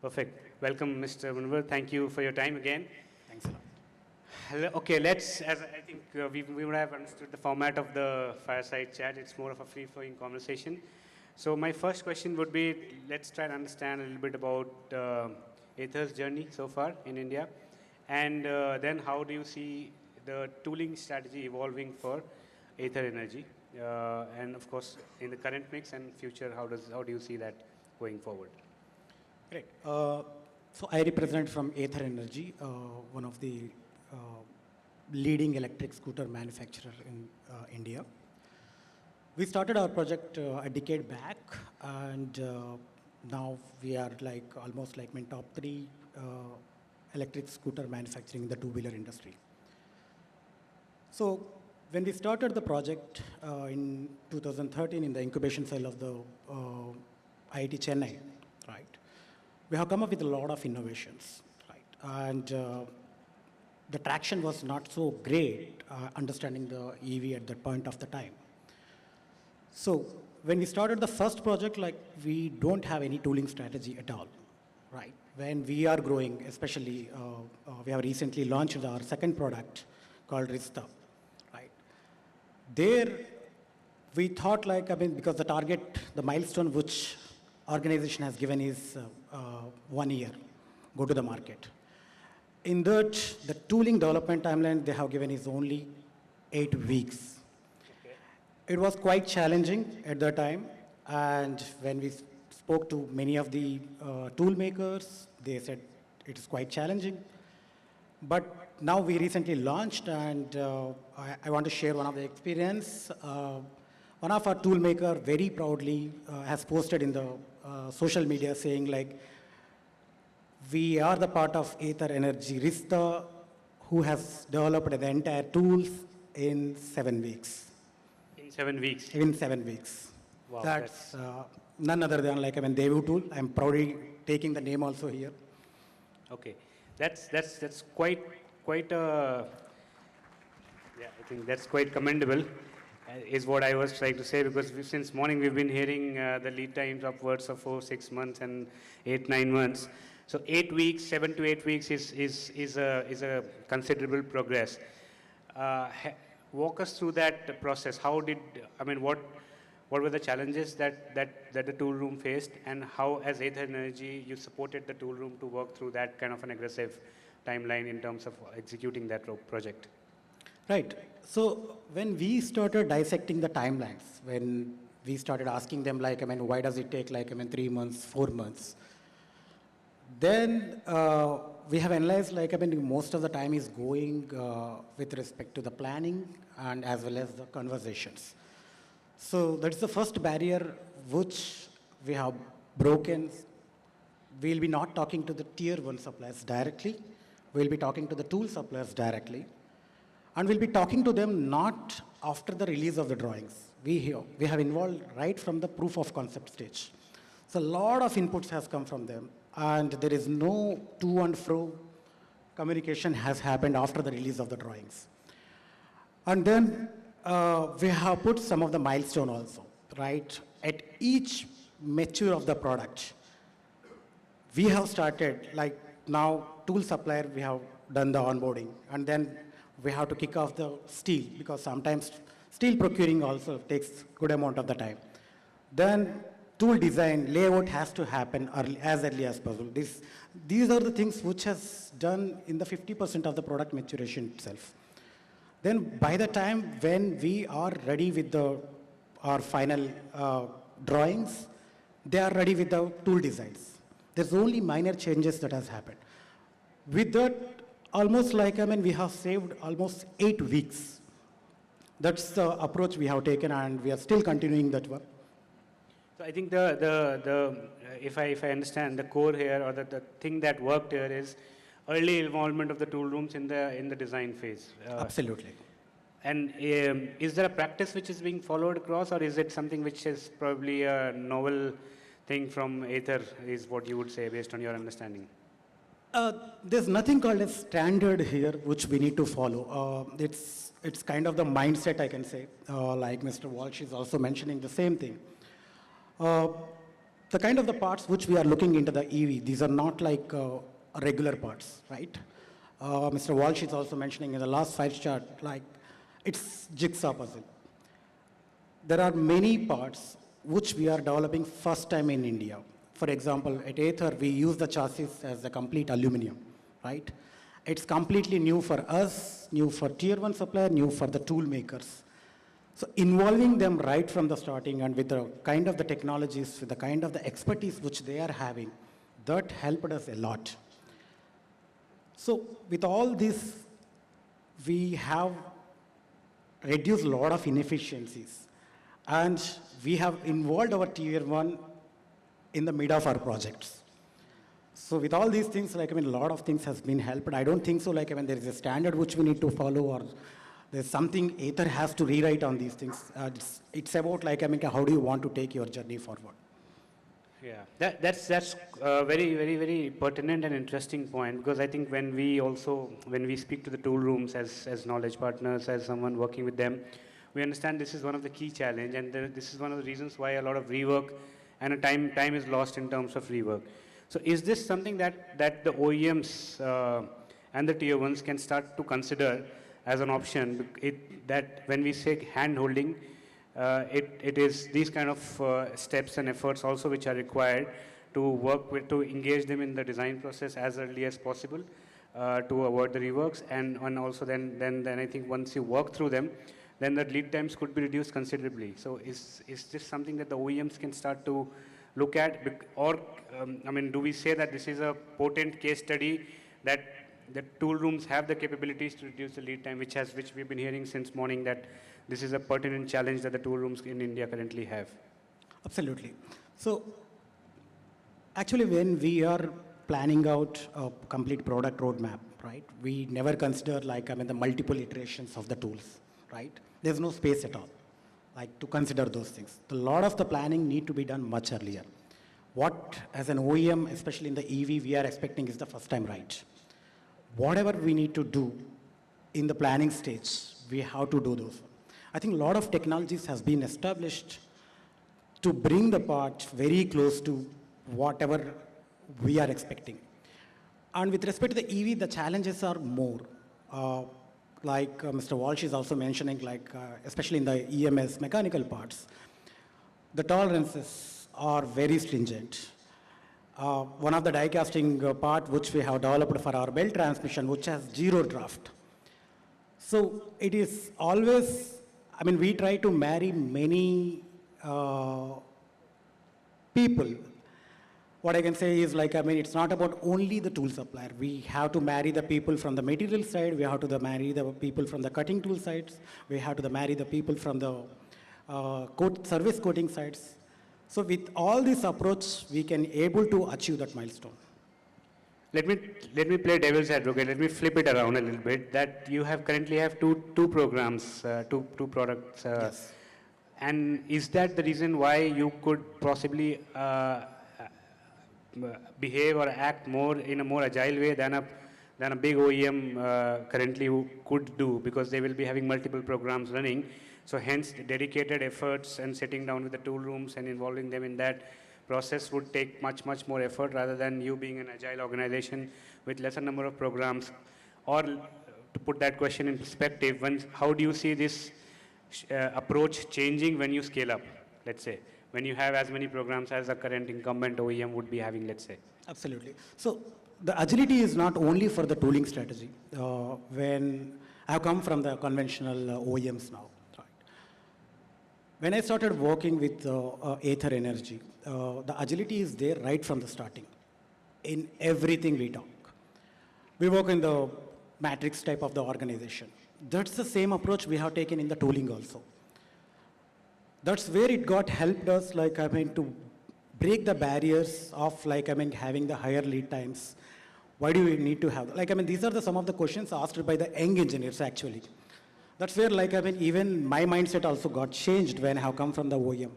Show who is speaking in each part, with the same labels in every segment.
Speaker 1: Perfect. Welcome, Mr. Munwar. Thank you for your time again.
Speaker 2: Thanks a lot.
Speaker 1: Okay, let's, as I think we would have understood the format of the Fireside chat, it's more of a free-flowing conversation. So my first question would be, let's try and understand a little bit about Ather's journey so far in India. And then how do you see the tooling strategy evolving for Ather Energy? And of course, in the current mix and future, how do you see that going forward?
Speaker 2: Great. So I represent from Ather Energy, one of the leading electric scooter manufacturer in India. We started our project a decade back, and now we are like almost like in top 3 electric scooter manufacturing in the two-wheeler industry. So when we started the project in 2013 in the incubation cell of the IIT Chennai, right, we have come up with a lot of innovations, right, and the traction was not so great understanding the EV at that point of the time. So when we started the first project, like we don't have any tooling strategy at all, right? When we are growing, especially we have recently launched our second product called Rista, right? There we thought like, I mean, because the target, the milestone which organization has given is 1 year, go to the market. In that, the tooling development timeline they have given is only 8 weeks. It was quite challenging at the time, and when we spoke to many of the tool makers, they said it is quite challenging. But now we recently launched, and I want to share one of the experience. One of our tool maker very proudly has posted in the social media saying like, we are the part of Ather Energy Rista, who has developed the entire tools in 7 weeks.
Speaker 1: 7 weeks.
Speaker 2: In 7 weeks.
Speaker 1: Wow,
Speaker 2: that's none other than like, I mean, Devu tool. I'm proudly taking the name also here.
Speaker 1: Okay, that's quite yeah, I think that's quite commendable, is what I was trying to say, because since morning we've been hearing the lead times upwards of 4-6 months and 8-9 months. So 8 weeks, 7 to 8 weeks is a considerable progress. Walk us through that process. How did, I mean, what were the challenges that the tool room faced, and how, as Ather Energy, you supported the tool room to work through that kind of an aggressive timeline in terms of executing that project?
Speaker 2: Right. So when we started dissecting the timelines, when we started asking them like, I mean, why does it take like, I mean, 3 months, 4 months? Then we have analyzed, like, I mean, most of the time is going with respect to the planning and as well as the conversations. So that's the first barrier which we have broken. We'll be not talking to the tier 1 suppliers directly. We'll be talking to the tool suppliers directly. And we'll be talking to them not after the release of the drawings. We have involved right from the proof of concept stage. So a lot of inputs has come from them. And there is no to and fro communication has happened after the release of the drawings. And then we have put some of the milestone also, right? At each mature of the product, we have started, like now tool supplier, we have done the onboarding, and then we have to kick off the steel, because sometimes steel procuring also takes good amount of the time. Then tool design, layout has to happen as early as possible. These are the things which has done in the 50% of the product maturation itself. Then by the time when we are ready with our final drawings, they are ready with the tool designs. There's only minor changes that has happened. With that, almost like, I mean, we have saved almost 8 weeks. That's the approach we have taken, and we are still continuing that work.
Speaker 1: So I think if I understand, the core here, or the thing that worked here, is early involvement of the tool rooms in the design phase.
Speaker 2: Absolutely.
Speaker 1: And is there a practice which is being followed across, or is it something which is probably a novel thing from Ather, is what you would say based on your understanding?
Speaker 2: There's nothing called a standard here which we need to follow. It's kind of the mindset, I can say. Like Mr. Walsh is also mentioning the same thing. the kind of the parts which we are looking into the EV, these are not like regular parts, right? Mr. Walsh is also mentioning in the last 5 chart, like it's jigsaw puzzle. There are many parts which we are developing first time in India. For example, at Ather, we use the chassis as a complete aluminum, right? It's completely new for us, new for tier 1 supplier, new for the tool makers. So involving them right from the starting and with the kind of the technologies, with the kind of the expertise which they are having, that helped us a lot. So with all this, we have reduced a lot of inefficiencies. And we have involved our tier 1 in the mid of our projects. So with all these things, like, I mean, a lot of things has been helped. I don't think so, like, I mean, there is a standard which we need to follow, or there's something Ather has to rewrite on these things. It's about, like, I mean, how do you want to take your journey forward?
Speaker 1: Yeah, that's very, very, very pertinent and interesting point, because I think when we speak to the tool rooms as knowledge partners, as someone working with them, we understand this is one of the key challenge, and this is one of the reasons why a lot of rework and a time is lost in terms of rework. So is this something that the OEMs and the tier 1s can start to consider as an option, that when we say hand-holding, it is these kind of steps and efforts also which are required to work with, to engage them in the design process as early as possible to avoid the reworks, and also then I think once you work through them, then the lead times could be reduced considerably. So is this something that the OEMs can start to look at? Or, I mean, do we say that this is a potent case study that the tool rooms have the capabilities to reduce the lead time, which we've been hearing since morning, that this is a pertinent challenge that the tool rooms in India currently have? Absolutely.
Speaker 2: So actually, when we are planning out a complete product roadmap, right, we never consider, like, I mean, the multiple iterations of the tools, right? There's no space at all, like, to consider those things. A lot of the planning need to be done much earlier. What, as an OEM, especially in the EV, we are expecting is the first time right. Whatever we need to do in the planning stage, we have to do those. I think a lot of technologies has been established to bring the part very close to whatever we are expecting. And with respect to the EV, the challenges are more. Like Mr. Walsh is also mentioning, like, especially in the EMS mechanical parts, the tolerances are very stringent. One of the die casting part which we have developed for our belt transmission, which has 0 draft. So it is always, I mean, we try to marry many people. What I can say is, like, I mean, it's not about only the tool supplier. We have to marry the people from the material side. We have to marry the people from the cutting tool sides. We have to marry the people from the service coating sides. So with all this approach, we can able to achieve that milestone.
Speaker 1: Let me play devil's advocate. Let me flip it around a little bit. That you currently have two programs, two products.
Speaker 2: Yes.
Speaker 1: And is that the reason why you could possibly behave or act in a more agile way than a big OEM currently who could do, because they will be having multiple programs running? So hence, dedicated efforts and sitting down with the tool rooms and involving them in that process would take much more effort, rather than you being an agile organization with lesser number of programs. Or to put that question in perspective, how do you see this approach changing when you scale up, let's say, when you have as many programs as the current incumbent OEM would be having, let's say?
Speaker 2: Absolutely. So the agility is not only for the tooling strategy. When I have come from the conventional OEMs now, right? When I started working with Ather Energy, the agility is there right from the starting in everything we talk. We work in the matrix type of the organization. That's the same approach we have taken in the tooling also. That's where it got helped us, like, I mean, to break the barriers of, like, I mean, having the higher lead times. Why do we need to have, like, I mean, these are some of the questions asked by the young engineers, actually. That's where, like, I mean, even my mindset also got changed when I have come from the OEM.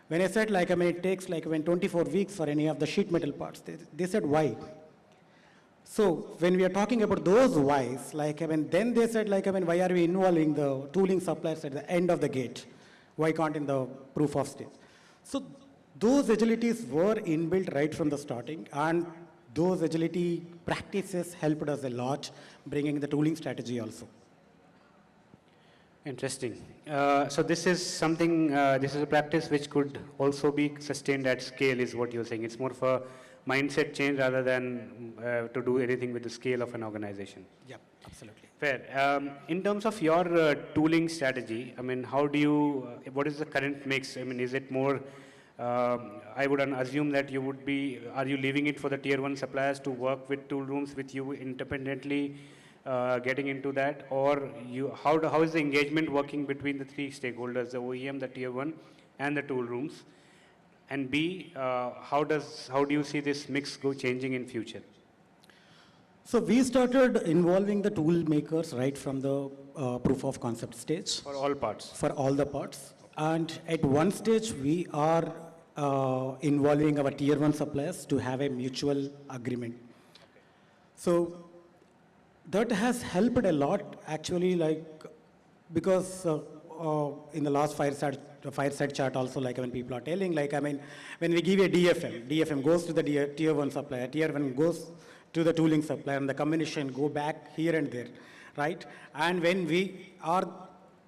Speaker 2: When I said, like, I mean, it takes, like, 24 weeks for any of the sheet metal parts, they said, why? So when we are talking about those whys, like, I mean, then they said, like, I mean, why are we involving the tooling suppliers at the end of the gate? Why can't in the proof of stage? So those agilities were inbuilt right from the starting, and those agility practices helped us a lot, bringing the tooling strategy also.
Speaker 1: Interesting. So this is something, this is a practice which could also be sustained at scale, is what you're saying. It's more of a mindset change rather than to do anything with the scale of an organization.
Speaker 2: Yeah, absolutely.
Speaker 1: Fair. In terms of your tooling strategy, I mean, how do you, what is the current mix? I mean, is it more, I would assume that you would be, are you leaving it for the tier one suppliers to work with tool rooms with you independently, getting into that? Or you, how is the engagement working between the three stakeholders, the OEM, the tier one, and the tool rooms? And B, how do you see this mix changing in future?
Speaker 2: So we started involving the tool makers right from the proof of concept stage.
Speaker 1: For all parts?
Speaker 2: For all the parts. And at one stage, we are involving our tier one suppliers to have a mutual agreement. So that has helped a lot, actually, like, because in the last Fireside chat also, like when people are telling, like, I mean, when we give a DFM goes to the tier one supplier, tier one goes to the tooling supplier, and the combination go back here and there, right? And when we are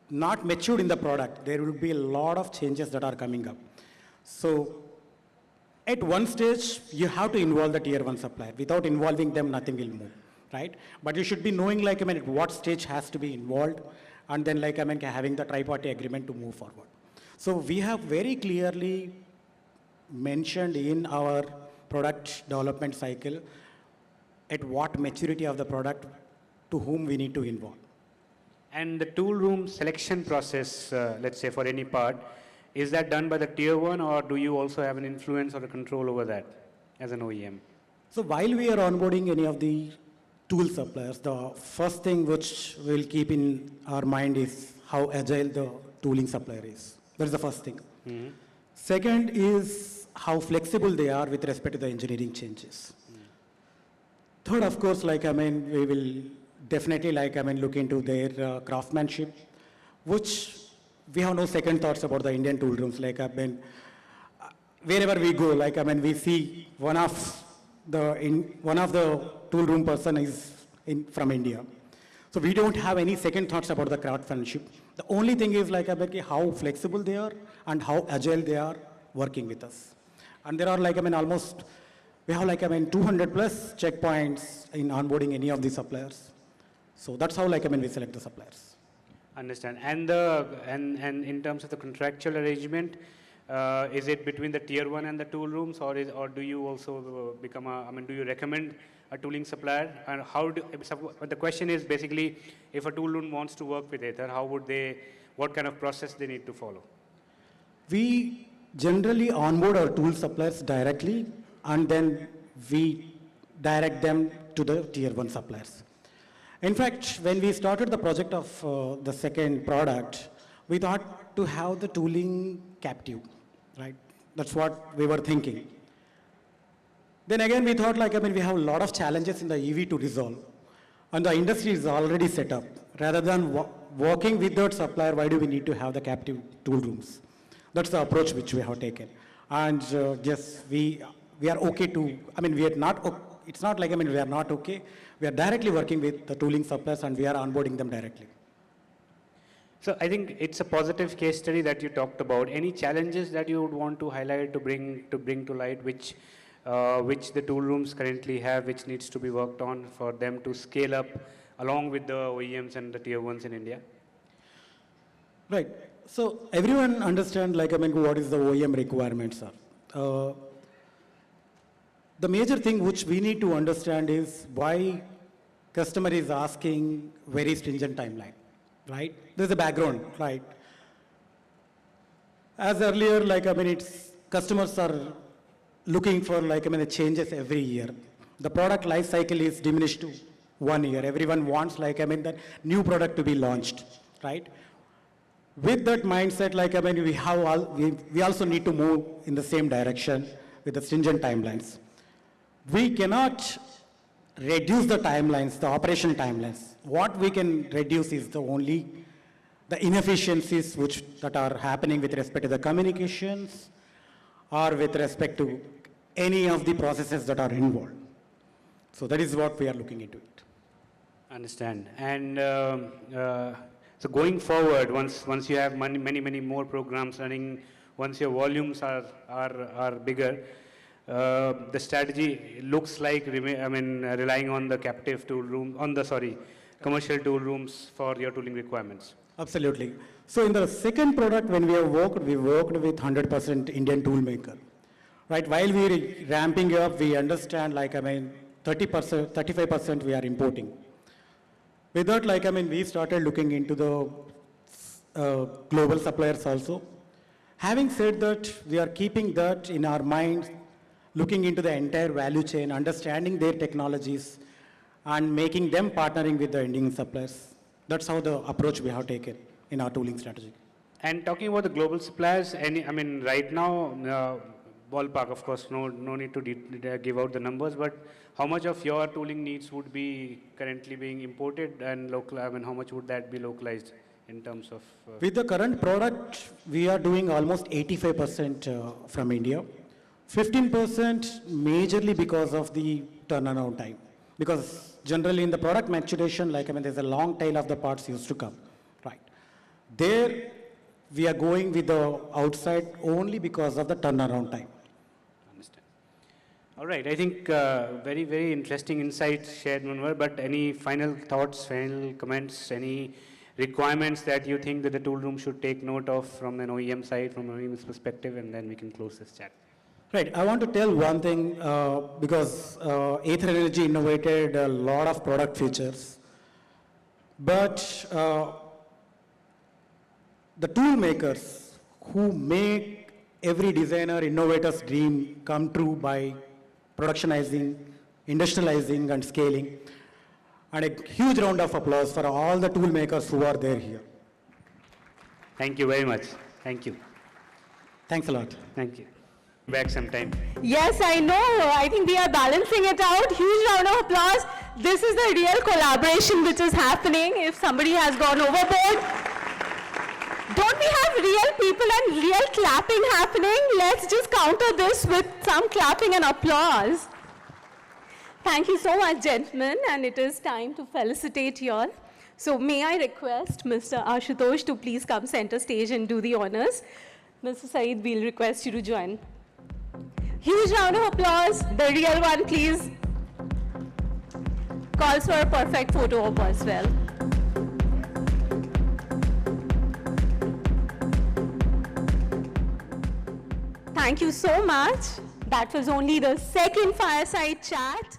Speaker 2: not matured in the product, there will be a lot of changes that are coming up. So at one stage, you have to involve the tier one supplier. Without involving them, nothing will move, right? But you should be knowing, like, I mean, at what stage has to be involved, and then, like, I mean, having the tri-party agreement to move forward. So we have very clearly mentioned in our product development cycle at what maturity of the product to whom we need to involve.
Speaker 1: And the tool room selection process, let's say for any part, is that done by the tier one, or do you also have an influence or a control over that as an OEM?
Speaker 2: So while we are onboarding any of the tool suppliers, the first thing which we'll keep in our mind is how agile the tooling supplier is. That's the first thing. Mm-hmm. Second is how flexible they are with respect to the engineering changes. Third, of course, like, I mean, we will definitely, like, I mean, look into their craftsmanship, which we have no second thoughts about the Indian tool rooms. Like, I mean, wherever we go, like, I mean, we see one of the tool room person is from India. So we don't have any second thoughts about the craftsmanship. The only thing is, like, I mean, how flexible they are and how agile they are working with us. And there are, like, I mean, almost, we have, like, I mean, 200 plus checkpoints in onboarding any of the suppliers. So that's how, like, I mean, we select the suppliers.
Speaker 1: Understand. And in terms of the contractual arrangement, is it between the tier one and the tool rooms, or do you also become a, I mean, do you recommend a tooling supplier? And how do, the question is basically, if a tool room wants to work with Ather, how would they, what kind of process they need to follow?
Speaker 2: We generally onboard our tool suppliers directly, and then we direct them to the tier one suppliers. In fact, when we started the project of the second product, we thought to have the tooling captive, right? That's what we were thinking. Then again, we thought, like, I mean, we have a lot of challenges in the EV to resolve, and the industry is already set up. Rather than working with that supplier, why do we need to have the captive tool rooms? That's the approach which we have taken. And yes, we are okay to, I mean, we are not, it's not like, I mean, we are not okay. We are directly working with the tooling suppliers, and we are onboarding them directly.
Speaker 1: So I think it's a positive case study that you talked about. Any challenges that you would want to highlight, to bring to light, which the tool rooms currently have, which needs to be worked on for them to scale up along with the OEMs and the tier ones in India?
Speaker 2: Right. So everyone understands, like, I mean, what is the OEM requirements are. The major thing which we need to understand is why customer is asking very stringent timeline, right? There's a background, right? As earlier, like, I mean, it's customers are looking for, like, I mean, the changes every year. The product life cycle is diminished to 1 year. Everyone wants, like, I mean, that new product to be launched, right? With that mindset, like, I mean, we also need to move in the same direction with the stringent timelines. We cannot reduce the timelines, the operational timelines. What we can reduce is the inefficiencies that are happening with respect to the communications, or with respect to any of the processes that are involved. So that is what we are looking into it.
Speaker 1: Understand. And so going forward, once you have many more programs running, once your volumes are bigger, the strategy looks like relying on the captive tool room, commercial tool rooms for your tooling requirements.
Speaker 2: Absolutely. So in the second product, when we worked with 100% Indian tool maker. Right, while we are ramping up, we understand 30%, 35% we are importing. With that, we started looking into the global suppliers also. Having said that, we are keeping that in our minds, looking into the entire value chain, understanding their technologies, and making them partnering with the Indian suppliers. That's how the approach we have taken in our tooling strategy.
Speaker 1: And talking about the global suppliers, right now, ballpark, of course, no need to give out the numbers, but how much of your tooling needs would be currently being imported and local? How much would that be localized in terms of?
Speaker 2: With the current product, we are doing almost 85% from India. 15% majorly because of the turnaround time. Because generally in the product maturation, there's a long tail of the parts used to come, right? There, we are going with the outside only because of the turnaround time.
Speaker 1: All right, I think very, very interesting insights shared, Munwar, but any final thoughts, final comments, any requirements that you think that the tool room should take note of from an OEM side, from an OEM's perspective, and then we can close this chat.
Speaker 2: Right, I want to tell one thing because Ather Energy innovated a lot of product features, but the tool makers who make every designer, innovator's dream come true by productionizing, industrializing, and scaling. And a huge round of applause for all the tool makers who are there here.
Speaker 1: Thank you very much. Thank you.
Speaker 2: Thanks a lot.
Speaker 1: Thank you. Back sometime.
Speaker 3: Yes, I know. I think we are balancing it out. Huge round of applause. This is the real collaboration which is happening. If somebody has gone overboard, don't we have real people and real clapping happening? Let's just counter this with some clapping and applause. Thank you so much, gentlemen, and it is time to felicitate you all. So may I request Mr. Ashutosh to please come center stage and do the honors. Mr. Syed, we'll request you to join. Huge round of applause. The real one, please. Calls for a perfect photo op as well. Thank you so much. That was only the second Fireside chat.